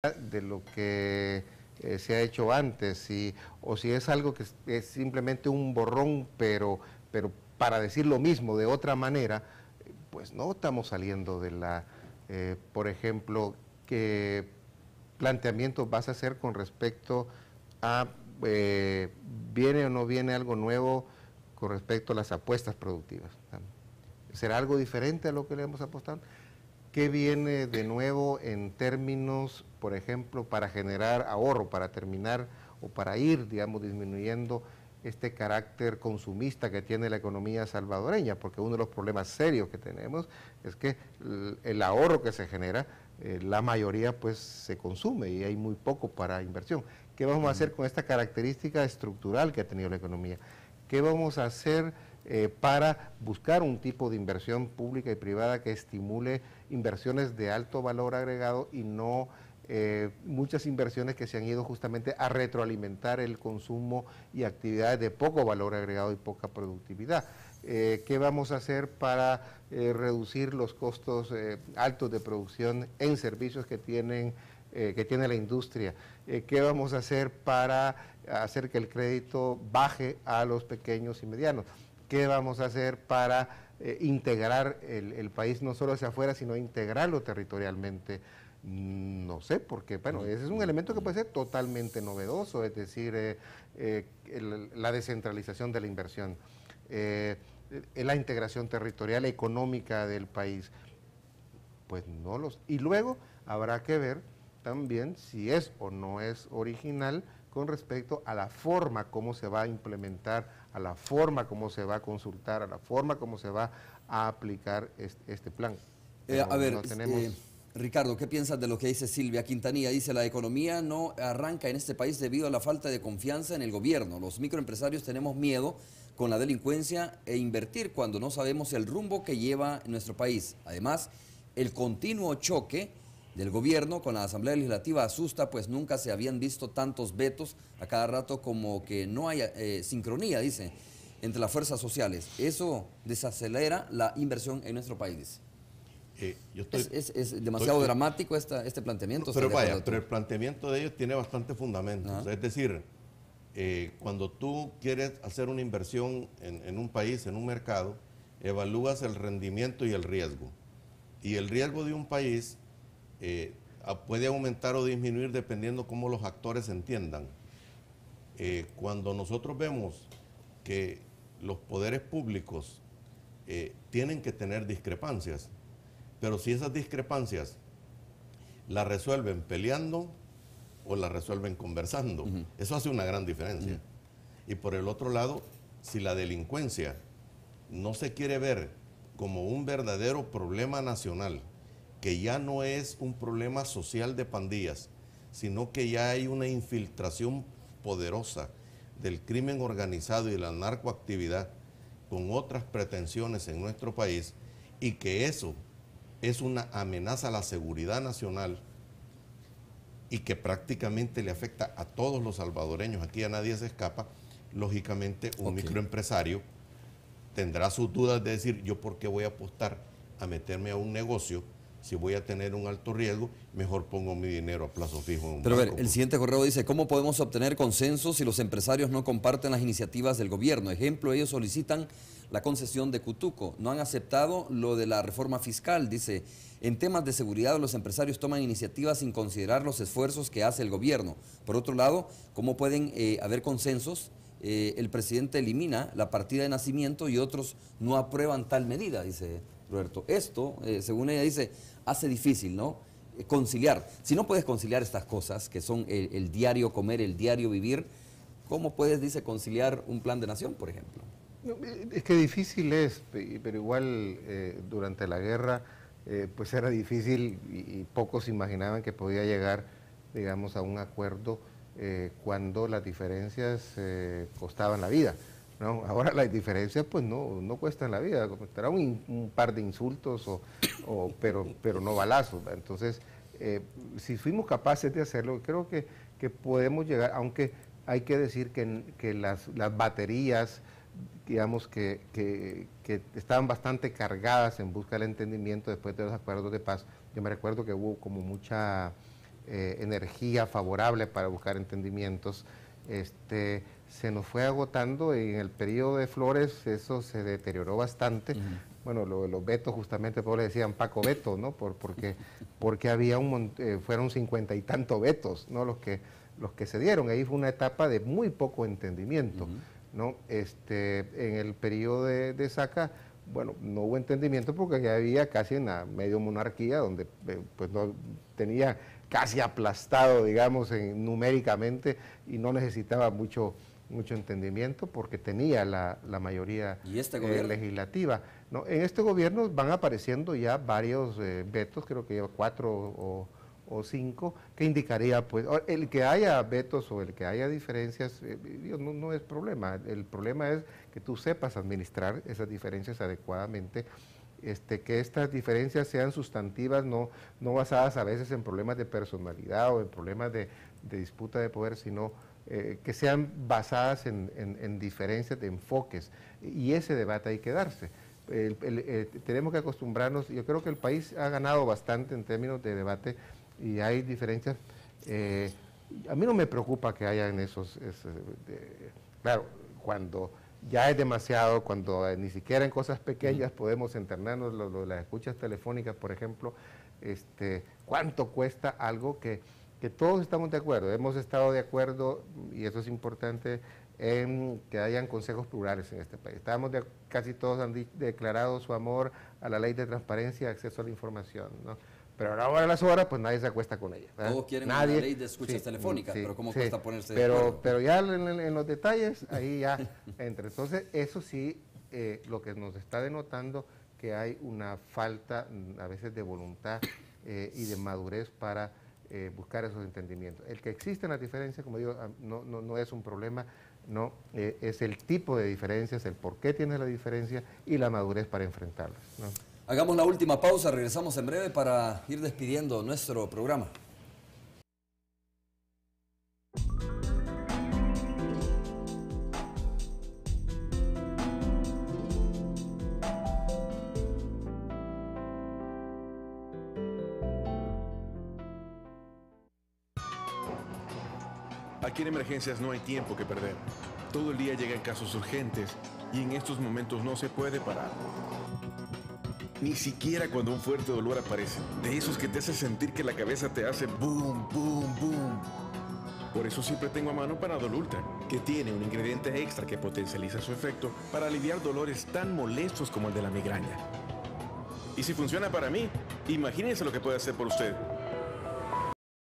de lo que se ha hecho antes, o si es algo que es simplemente un borrón, pero para decir lo mismo de otra manera, pues no estamos saliendo de por ejemplo, ¿qué planteamientos vas a hacer con respecto a, viene o no viene algo nuevo con respecto a las apuestas productivas? ¿Será algo diferente a lo que le hemos apostado? ¿Qué viene de nuevo en términos, por ejemplo, para generar ahorro, para terminar o para ir, digamos, disminuyendo este carácter consumista que tiene la economía salvadoreña? Porque uno de los problemas serios que tenemos es que el ahorro que se genera, la mayoría pues se consume y hay muy poco para inversión. ¿Qué vamos a hacer con esta característica estructural que ha tenido la economía? ¿Qué vamos a hacer para buscar un tipo de inversión pública y privada que estimule inversiones de alto valor agregado y no muchas inversiones que se han ido justamente a retroalimentar el consumo y actividades de poco valor agregado y poca productividad? ¿Qué vamos a hacer para reducir los costos altos de producción en servicios que tiene la industria? ¿Qué vamos a hacer para hacer que el crédito baje a los pequeños y medianos? ¿Qué vamos a hacer para integrar el país no solo hacia afuera, sino integrarlo territorialmente? No sé, porque bueno, ese es un elemento que puede ser totalmente novedoso, es decir, la descentralización de la inversión, la integración territorial económica del país. Pues no los... Y luego habrá que ver también si es o no es original con respecto a la forma como se va a implementar, a la forma como se va a consultar, a la forma como se va a aplicar este plan. A ver, no tenemos... Ricardo, ¿qué piensas de lo que dice Silvia Quintanilla? Dice, la economía no arranca en este país debido a la falta de confianza en el gobierno. Los microempresarios tenemos miedo con la delincuencia e invertir cuando no sabemos el rumbo que lleva nuestro país. Además, el continuo choque del gobierno con la Asamblea Legislativa asusta, pues nunca se habían visto tantos vetos a cada rato, como que no hay sincronía, dice, entre las fuerzas sociales. Eso desacelera la inversión en nuestro país. Es demasiado dramático este planteamiento. Pero vaya, pero el planteamiento de ellos tiene bastante fundamento. Es decir, cuando tú quieres hacer una inversión en un país, en un mercado, evalúas el rendimiento y el riesgo. Y el riesgo de un país puede aumentar o disminuir dependiendo cómo los actores entiendan. Cuando nosotros vemos que los poderes públicos tienen que tener discrepancias, pero si esas discrepancias las resuelven peleando o las resuelven conversando, eso hace una gran diferencia. Y por el otro lado, si la delincuencia no se quiere ver como un verdadero problema nacional, que ya no es un problema social de pandillas, sino que ya hay una infiltración poderosa del crimen organizado y de la narcoactividad con otras pretensiones en nuestro país, y que eso es una amenaza a la seguridad nacional y que prácticamente le afecta a todos los salvadoreños, aquí a nadie se escapa, lógicamente un microempresario tendrá sus dudas de decir, yo por qué voy a apostar a meterme a un negocio si voy a tener un alto riesgo, mejor pongo mi dinero a plazo fijo en un Pero a banco. ver, el siguiente correo dice, ¿cómo podemos obtener consenso si los empresarios no comparten las iniciativas del gobierno? Ejemplo, ellos solicitan la concesión de Cutuco, no han aceptado lo de la reforma fiscal. Dice, en temas de seguridad los empresarios toman iniciativas sin considerar los esfuerzos que hace el gobierno. Por otro lado, ¿cómo pueden haber consensos? El presidente elimina la partida de nacimiento y otros no aprueban tal medida, dice Roberto. Esto, según ella dice, hace difícil, ¿no?, conciliar. Si no puedes conciliar estas cosas, que son el diario comer, el diario vivir, ¿cómo puedes, dice, conciliar un plan de nación, por ejemplo? Es que difícil es, pero igual durante la guerra pues era difícil y pocos imaginaban que podía llegar, digamos, a un acuerdo cuando las diferencias costaban la vida, ¿no? Ahora las diferencias pues no cuestan la vida, costará un par de insultos, pero no balazos. Entonces, si fuimos capaces de hacerlo, creo que podemos llegar, aunque hay que decir que las baterías, digamos, que estaban bastante cargadas en busca del entendimiento después de los acuerdos de paz. Yo me recuerdo que hubo como mucha energía favorable para buscar entendimientos, se nos fue agotando. En el periodo de Flores eso se deterioró bastante. Bueno, los vetos, justamente, por le decían Paco Veto, ¿no? Porque había fueron 50 y tantos vetos, ¿no? Los que se dieron. Ahí fue una etapa de muy poco entendimiento, ¿no? En el periodo de Saca, bueno, no hubo entendimiento porque ya había casi una medio monarquía donde pues no tenía casi aplastado, digamos, numéricamente, y no necesitaba mucho entendimiento porque tenía la mayoría legislativa. ¿No? En este gobierno van apareciendo ya varios vetos, creo que lleva 4 o 5, que indicaría, pues, el que haya vetos o el que haya diferencias, no es problema. El problema es que tú sepas administrar esas diferencias adecuadamente, que estas diferencias sean sustantivas, no basadas a veces en problemas de personalidad o en problemas de disputa de poder, sino que sean basadas en diferencias de enfoques, y ese debate hay que darse. Tenemos que acostumbrarnos. Yo creo que el país ha ganado bastante en términos de debate y hay diferencias. A mí no me preocupa que hayan claro, cuando ya es demasiado, cuando ni siquiera en cosas pequeñas podemos internarnos, las escuchas telefónicas, por ejemplo, ¿cuánto cuesta algo que todos estamos de acuerdo? Hemos estado de acuerdo, y eso es importante, en que hayan consejos plurales en este país. Casi todos han declarado su amor a la ley de transparencia y acceso a la información, ¿no? Pero a la hora de las horas, pues nadie se acuesta con ella, ¿verdad? Todos quieren una ley de escuchas telefónicas, pero ¿cómo cuesta ponerse de acuerdo? Pero ya en los detalles, ahí ya entra. Entonces, eso sí, lo que nos está denotando que hay una falta a veces de voluntad y de madurez para buscar esos entendimientos. El que existen las diferencias, como digo, no es un problema, no, es el tipo de diferencias, el por qué tienes la diferencia y la madurez para enfrentarlas, ¿no? Hagamos la última pausa, regresamos en breve para ir despidiendo nuestro programa. Aquí en Emergencias no hay tiempo que perder. Todo el día llegan casos urgentes y en estos momentos no se puede parar. Ni siquiera cuando un fuerte dolor aparece. De esos que te hace sentir que la cabeza te hace boom, boom, boom. Por eso siempre tengo a mano Panadol Ultra, que tiene un ingrediente extra que potencializa su efecto para aliviar dolores tan molestos como el de la migraña. Y si funciona para mí, imagínense lo que puede hacer por usted.